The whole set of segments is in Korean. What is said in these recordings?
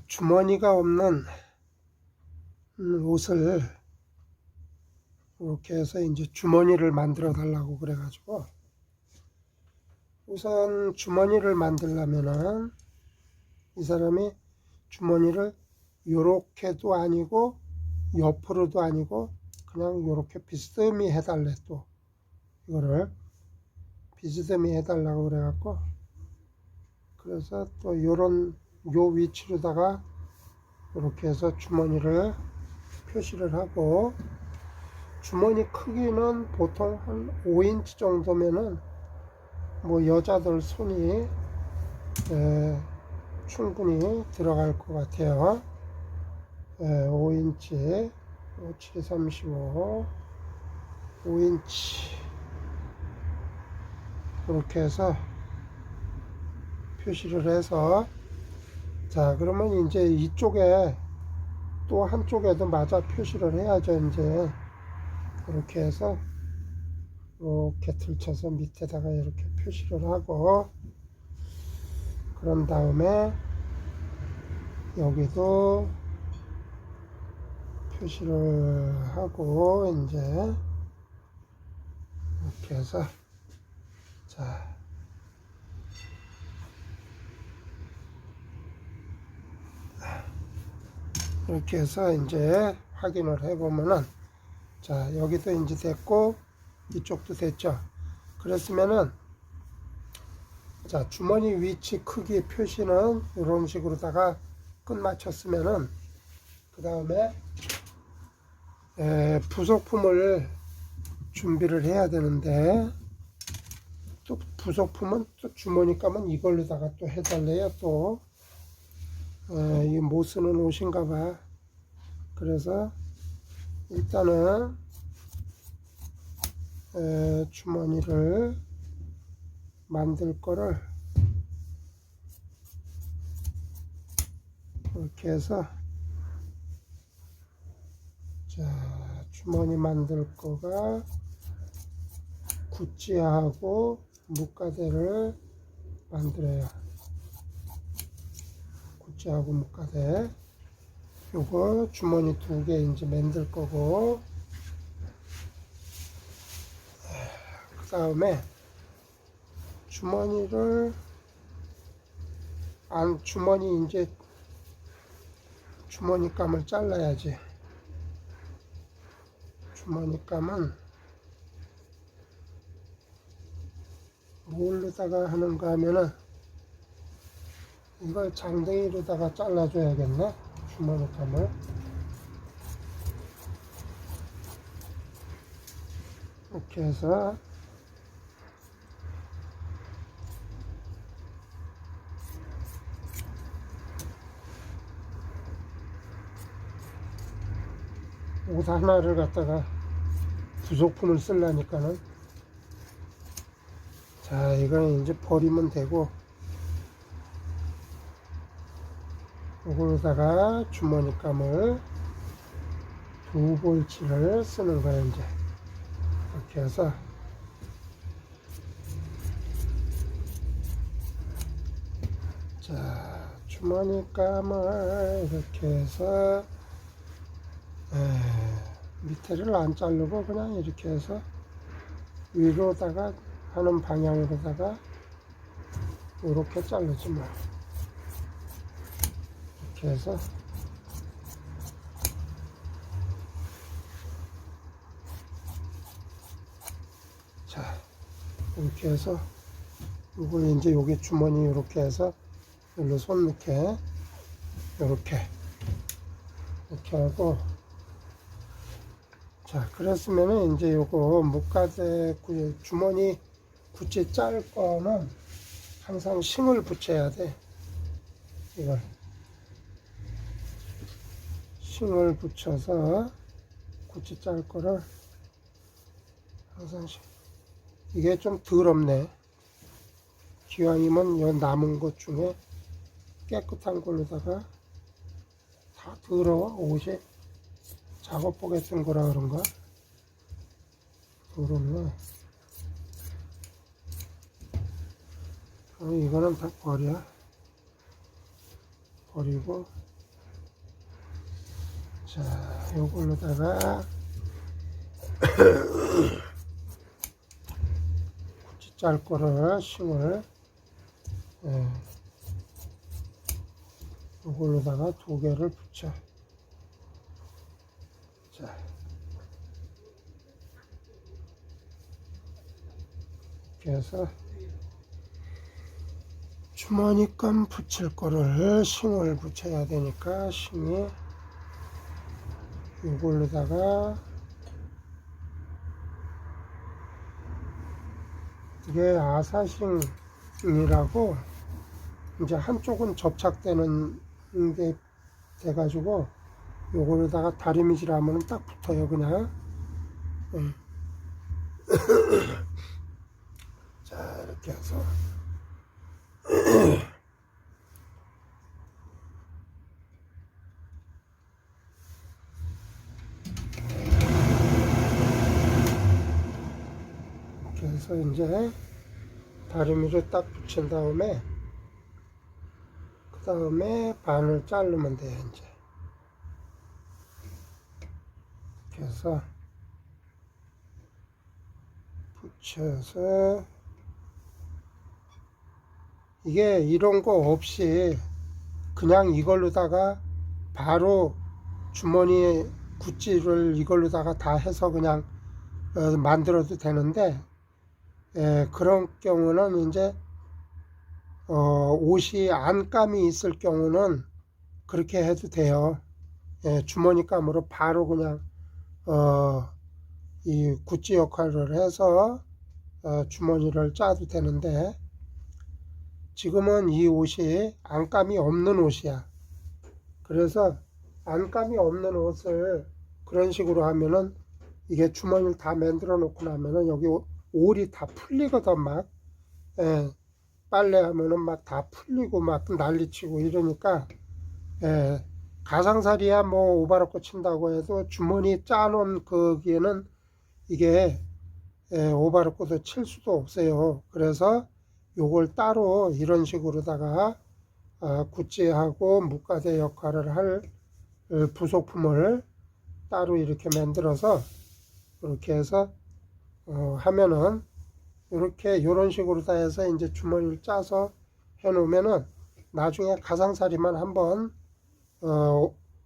주머니가 없는 옷을 이렇게 해서 이제 주머니를 만들어 달라고 그래가지고, 우선 주머니를 만들려면은 이 사람이 주머니를 요렇게도 아니고 옆으로도 아니고 그냥 요렇게 비스듬히 해달래. 또 이거를 비스듬히 해달라고 그래갖고, 그래서 또 요런 요 위치로다가 이렇게 해서 주머니를 표시를 하고, 주머니 크기는 보통 한 5인치 정도면은 뭐 여자들 손이 충분히 들어갈 것 같아요. 5인치 7, 35 5인치 이렇게 해서 표시를 해서, 자 그러면 이제 이쪽에 또 한쪽에도 마저 표시를 해야죠. 이제 이렇게 해서 이렇게 들쳐서 밑에다가 이렇게 표시를 하고, 그런 다음에 여기도 표시를 하고, 이제 이렇게 해서, 자 이렇게 해서 이제 확인을 해 보면은, 자 여기도 이제 됐고 이쪽도 됐죠. 그랬으면은, 자 주머니 위치 크기 표시는 이런 식으로다가 끝마쳤으면은, 그 다음에 부속품을 준비를 해야 되는데, 또 부속품은 또 주머니 감은 이걸로다가 또 해달래요. 또 이 못 쓰는 옷인가 봐. 그래서 일단은 주머니를 만들 거를 이렇게 해서, 자 주머니 만들 거가 구찌하고 묵가대를 만들어요. 구찌하고 묵가대, 요거 주머니 2개 이제 만들 거고, 그 다음에 주머니를 주머니 이제 주머니 감을 잘라야지. 주머니 감은 뭘로다가 하는가 하면은, 이걸 장댕이로다가 잘라줘야겠네. 주머니 감을 이렇게 해서, 옷 하나를 갖다가 부속품을 쓰려니까는, 자 이거는 이제 버리면 되고, 이걸로다가 주머니 감을 2볼치를 쓰는 거예요. 이제 이렇게 해서, 자 주머니 감을 이렇게 해서 밑에를 안 자르고 그냥 이렇게 해서 위로다가 하는 방향으로다가 이렇게 자르지 뭐. 이렇게 해서, 자 이렇게 해서 이걸 이제 여기 주머니 이렇게 해서 여기로 손 넣게 이렇게 하고, 자 그랬으면은 이제 요거 묵가대 주머니 구찌 짤 거는 항상 싱을 붙여야 돼. 이걸 싱을 붙여서 구찌 짤 거를 항상 이게 좀 더럽네. 기왕이면 요 남은 것 중에 깨끗한 걸로다가, 다 더러워. 옷이 작업복 같은 거라 그런가? 더럽네. 이거는 다 버려. 버리고, 자, 요걸로다가 굳이 짤 거를 심을, 예, 요걸로다가 두 개를 붙여. 자, 이렇게 해서 주머니감 붙일 거를 심을 붙여야 되니까 심이 이걸로다가 이게 아사싱이라고 이제 한쪽은 접착되는 게 돼가지고 요걸로다가 다리미질 하면 딱 붙어요 그냥. 자, 이렇게 해서 이렇게 해서 이제 다리미를 딱 붙인 다음에 그 다음에 반을 자르면 돼요. 이제 이렇게 해서 붙여서 이게 이런 거 없이 그냥 이걸로다가 바로 주머니 구찌를 이걸로다가 다 해서 그냥 만들어도 되는데, 그런 경우는 이제 옷이 안감이 있을 경우는 그렇게 해도 돼요. 주머니감으로 바로 그냥 이 구찌 역할을 해서 주머니를 짜도 되는데, 지금은 이 옷이 안감이 없는 옷이야. 그래서 안감이 없는 옷을 그런 식으로 하면은 이게 주머니를 다 만들어 놓고 나면은 여기 올이 다 풀리거든. 막 빨래하면은 막 다 풀리고 막 난리치고 이러니까, 가상살이야 뭐 오바로코 친다고 해도 주머니 짜놓은 거기에는 이게 오바로코도 칠 수도 없어요. 그래서 요걸 따로 이런 식으로다가 구찌하고 무가대 역할을 할 부속품을 따로 이렇게 만들어서 이렇게 해서 하면은 이렇게 요런 식으로 다 해서 이제 주머니를 짜서 해 놓으면은 나중에 가상살이만 한번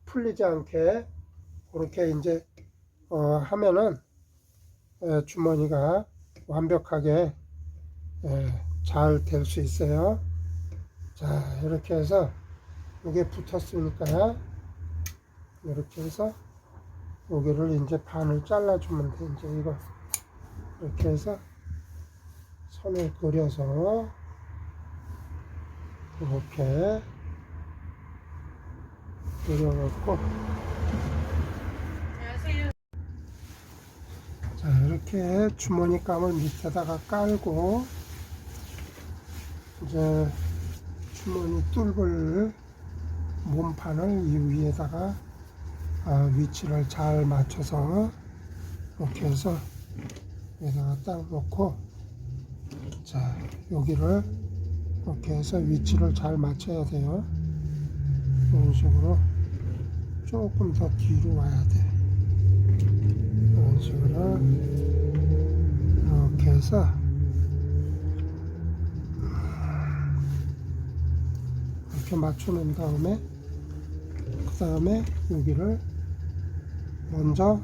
풀리지 않게 그렇게 이제 하면은 주머니가 완벽하게 잘 될 수 있어요. 자, 이렇게 해서 이게 붙었으니까 이렇게 해서 여기를 이제 반을 잘라주면 돼. 이제 이거 이렇게 해서 선을 그려서 이렇게 그려놓고, 자, 이렇게 주머니감을 밑에다가 깔고 이제 주머니 뚫을 몸판을 이 위에다가 위치를 잘 맞춰서 이렇게 해서 여기다가 딱 놓고, 자, 여기를 이렇게 해서 위치를 잘 맞춰야 돼요. 이런 식으로 조금 더 뒤로 와야 돼. 이런 식으로 이렇게 해서 이렇게 맞춰 놓은 다음에 그 다음에 여기를 먼저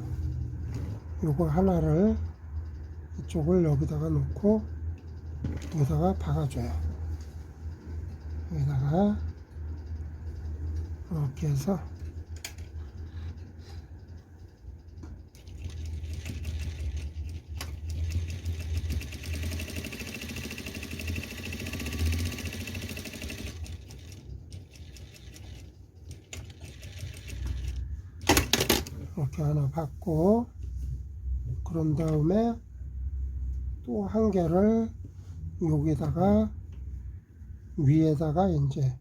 요거 하나를 이쪽을 여기다가 놓고 여기다가 박아줘요. 여기다가 이렇게 해서 이렇게 하나 박고, 그런 다음에 또 한 개를 여기다가 위에다가 이제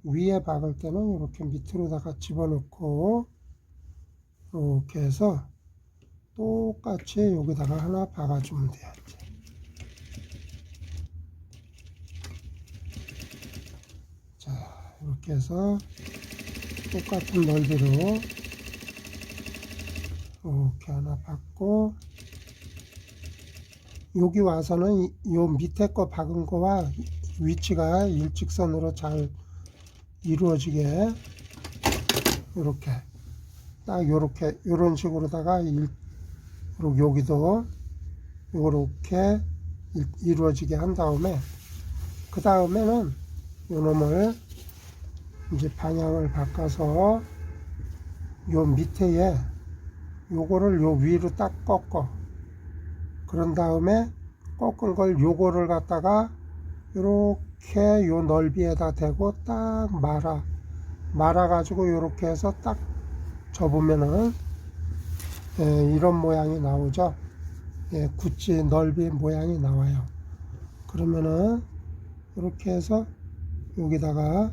위에 박을 때는 이렇게 밑으로다가 집어넣고 이렇게 해서 똑같이 여기다가 하나 박아주면 돼요. 자, 이렇게 해서 똑같은 넓이로 이렇게 하나 받고, 여기 와서는 요 밑에 거 박은 거와 위치가 일직선으로 잘 이루어지게 이렇게 딱 요렇게 요런 식으로다가 여기도 요렇게 이루어지게 한 다음에, 그 다음에는 요놈을 이제 방향을 바꿔서 요 밑에에 요거를 요 위로 딱 꺾어. 그런 다음에 꺾은 걸 요거를 갖다가 요렇게 요 넓이에다 대고 딱 말아 가지고 요렇게 해서 딱 접으면은 이런 모양이 나오죠. 구찌 넓이 모양이 나와요. 그러면은 이렇게 해서 여기다가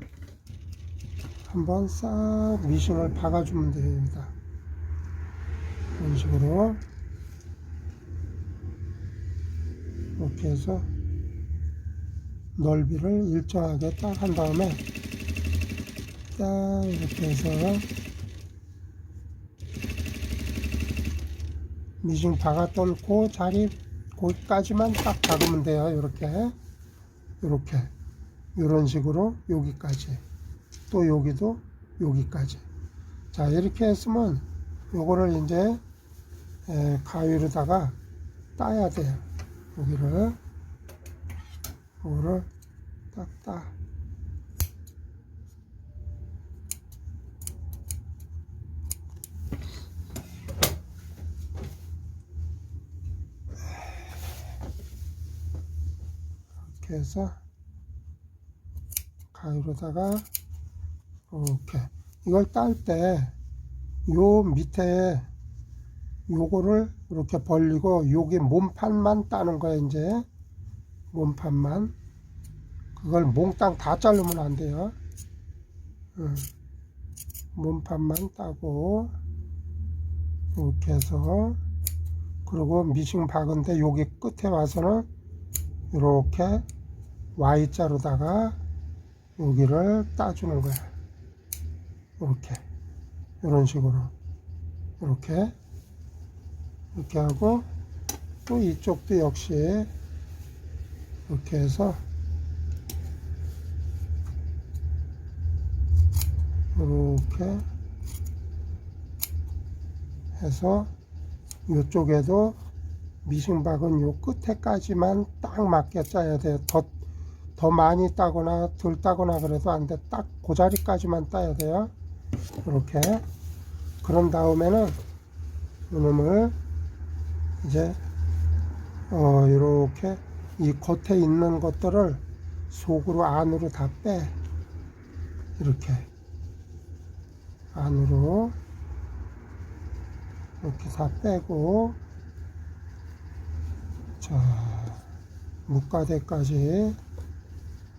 한번 싹 미싱을 박아주면 됩니다. 이런 식으로 이렇게 해서 넓이를 일정하게 딱 한 다음에 딱 이렇게 해서 미싱 박았던 그 자리 거기까지만 딱 박으면 돼요. 이렇게 이런 식으로 여기까지, 또 여기도 여기까지. 자, 이렇게 했으면 요거를 이제 가위로다가 따야 돼요. 요거를 딱 따. 이렇게 해서 가위로다가 이렇게, 이걸 딸 때 요 밑에 요거를 이렇게 벌리고 여기 몸판만 따는 거예요. 이제 몸판만, 그걸 몽땅 다 자르면 안 돼요. 몸판만 따고 이렇게 해서, 그리고 미싱 박은데 여기 끝에 와서는 이렇게 Y자로다가 여기를 따주는 거야. 이렇게 이런 식으로 이렇게 하고, 또 이쪽도 역시 이렇게 해서 이렇게 해서 이쪽에도 미싱 박은 요 끝에까지만 딱 맞게 짜야 돼요. 더 많이 따거나 덜 따거나 그래도 안 돼. 딱 그 자리까지만 따야 돼요. 이렇게. 그런 다음에는 이놈을 이제 이렇게 이 겉에 있는 것들을 속으로 안으로 다 빼. 이렇게 안으로 이렇게 다 빼고, 자, 묵가대까지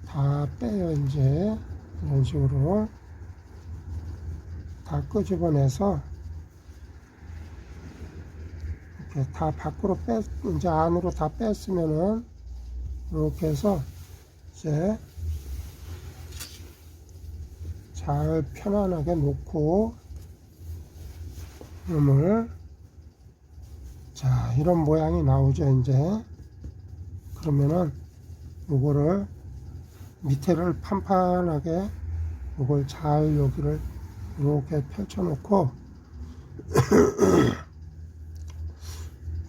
다 빼요. 이제 이런 식으로 다 끄집어내서 이렇게 다 밖으로 이제 안으로 다 뺐으면은 이렇게 해서 이제 잘 편안하게 놓고 이놈을, 자, 이런 모양이 나오죠. 이제 그러면은 요거를 밑에를 판판하게 요걸 잘 여기를 이렇게 펼쳐 놓고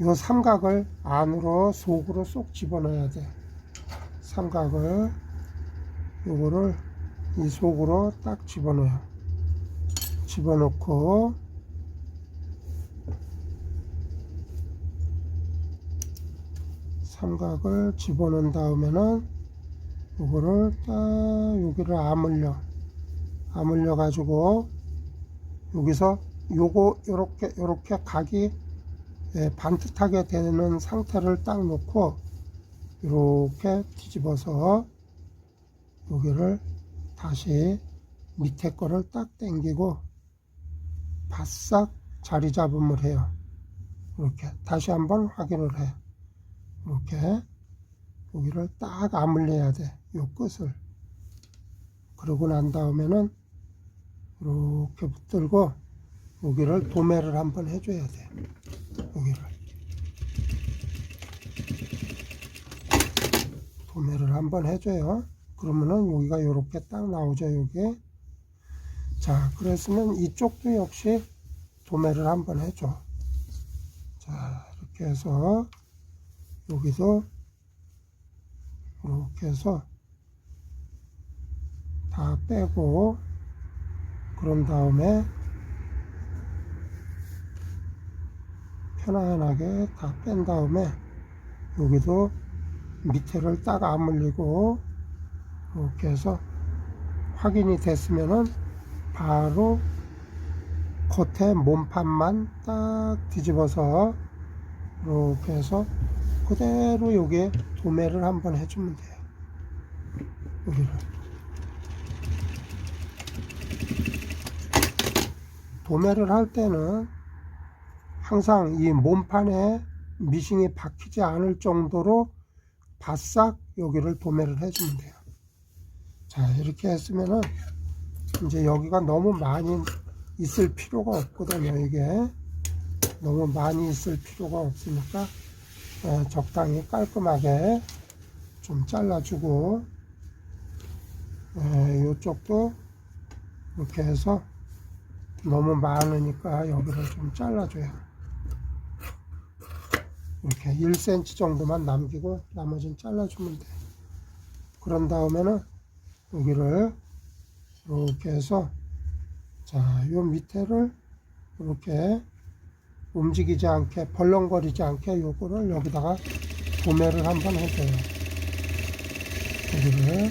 요 삼각을 안으로 속으로 쏙 집어넣어야 돼. 삼각을 요거를 이 속으로 딱 집어넣고 삼각을 집어넣은 다음에는 요거를 딱 여기를 아물려 가지고 여기서 요거 요렇게 각이 반듯하게 되는 상태를 딱 놓고 이렇게 뒤집어서 여기를 다시 밑에 거를 딱 당기고 바싹 자리 잡음을 해요. 이렇게 다시 한번 확인을 해. 이렇게 여기를 딱 아물려야 돼. 요 끝을. 그러고 난 다음에는 이렇게 붙들고 여기를 도매를 한번 해줘야 돼. 여기를 도매를 한번 해줘요. 그러면은 여기가 이렇게 딱 나오죠. 여기. 자, 그랬으면 이쪽도 역시 도매를 한번 해줘. 자, 이렇게 해서 여기도 이렇게 해서 다 빼고, 그런 다음에 편안하게 다 뺀 다음에 여기도 밑에를 딱 아물리고 이렇게 해서 확인이 됐으면은 바로 겉에 몸판만 딱 뒤집어서 이렇게 해서 그대로 여기에 도매를 한번 해주면 돼요. 여기를 도매를 할 때는 항상 이 몸판에 미싱이 박히지 않을 정도로 바싹 여기를 도매를 해주면 돼요. 자, 이렇게 했으면은 이제 여기가 너무 많이 있을 필요가 없거든요. 이게 너무 많이 있을 필요가 없으니까 적당히 깔끔하게 좀 잘라주고, 이쪽도 이렇게 해서 너무 많으니까 여기를 좀 잘라줘요. 이렇게 1cm 정도만 남기고 나머지는 잘라주면 돼. 그런 다음에는 여기를 이렇게 해서, 자, 요 밑에를 이렇게 움직이지 않게, 벌렁거리지 않게 요거를 여기다가 도매를 한번 해줘요. 여기를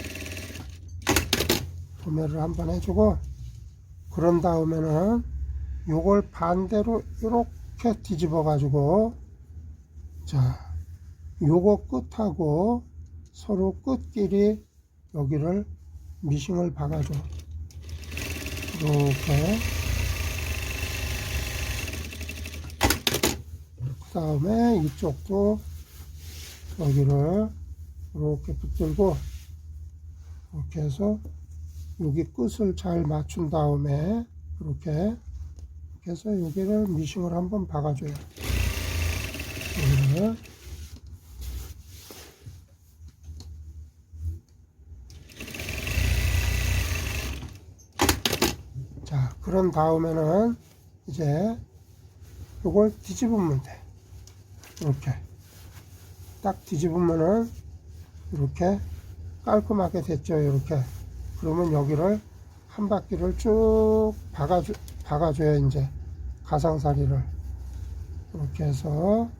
도매를 한번 해주고, 그런 다음에는 요걸 반대로 이렇게 뒤집어 가지고, 자, 요거 끝하고 서로 끝끼리 여기를 미싱을 박아줘. 이렇게. 그 다음에 이쪽도 여기를 이렇게 붙들고 이렇게 해서 여기 끝을 잘 맞춘 다음에 이렇게 해서 여기를 미싱을 한번 박아줘요. 여기를. 자, 그런 다음에는 이제 이걸 뒤집으면 돼. 이렇게 딱 뒤집으면은 이렇게 깔끔하게 됐죠. 이렇게. 그러면 여기를 한 바퀴를 쭉 박아줘야 이제 가상사리를 이렇게 해서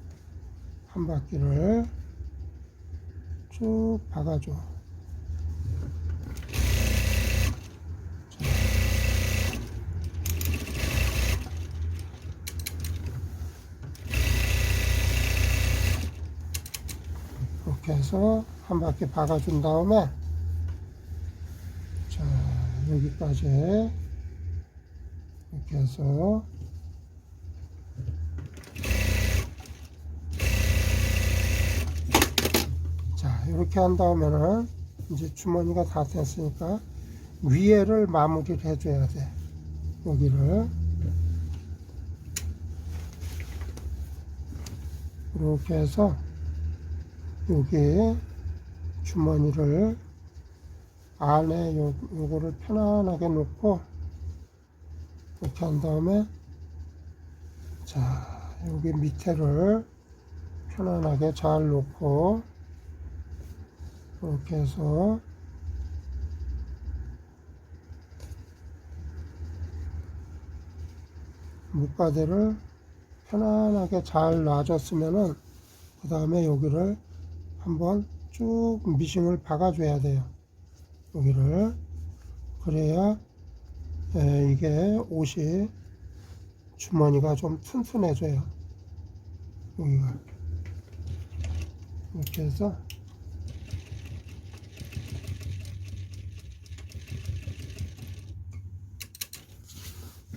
한 바퀴를 쭉 박아줘. 이렇게 해서 한 바퀴 박아준 다음에, 자, 여기까지 이렇게 해서 자, 이렇게 한 다음에는 이제 주머니가 다 됐으니까 위에를 마무리를 해줘야 돼. 여기를 이렇게 해서 여기 주머니를 안에 요거를 편안하게 놓고 이렇게 한 다음에, 자, 여기 밑에를 편안하게 잘 놓고 이렇게 해서 밑바디를 편안하게 잘 놔줬으면은 그 다음에 여기를 한번 쭉 미싱을 박아줘야 돼요. 여기를. 그래야 이게 옷이 주머니가 좀 튼튼해져요. 여기가 이렇게 해서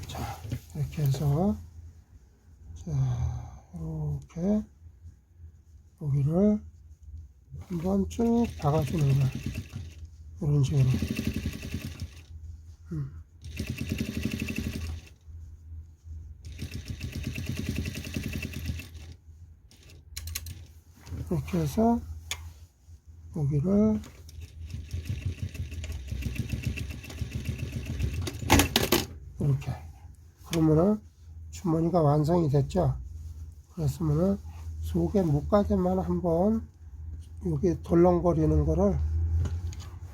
자, 이렇게 해서, 자, 이렇게 여기를 한번 쭉 박아주는 거야. 이런 식으로. 이렇게 해서 여기를 이렇게, 그러면은 주머니가 완성이 됐죠. 그랬으면은 속에 목가지만 한번 여기 덜렁거리는 거를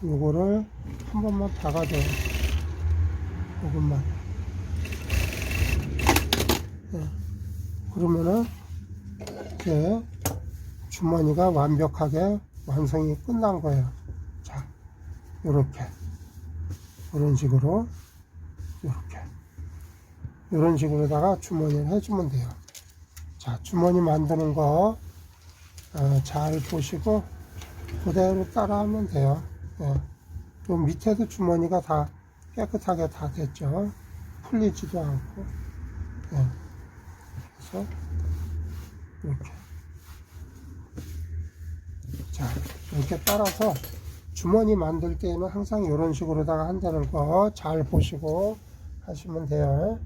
요거를 한 번만 박아줘요. 요것만. 네. 그러면은 이제 주머니가 완벽하게 완성이 끝난 거예요. 자, 요렇게 이런 식으로 요렇게 이런 식으로다가 주머니를 해주면 돼요. 자, 주머니 만드는 거 잘 보시고 그대로 따라하면 돼요. 예. 요 밑에도 주머니가 다 깨끗하게 다 됐죠. 풀리지도 않고. 예. 그래서 이렇게. 자, 이렇게 따라서 주머니 만들 때는 항상 이런 식으로다가 한다는 거 잘 보시고 하시면 돼요.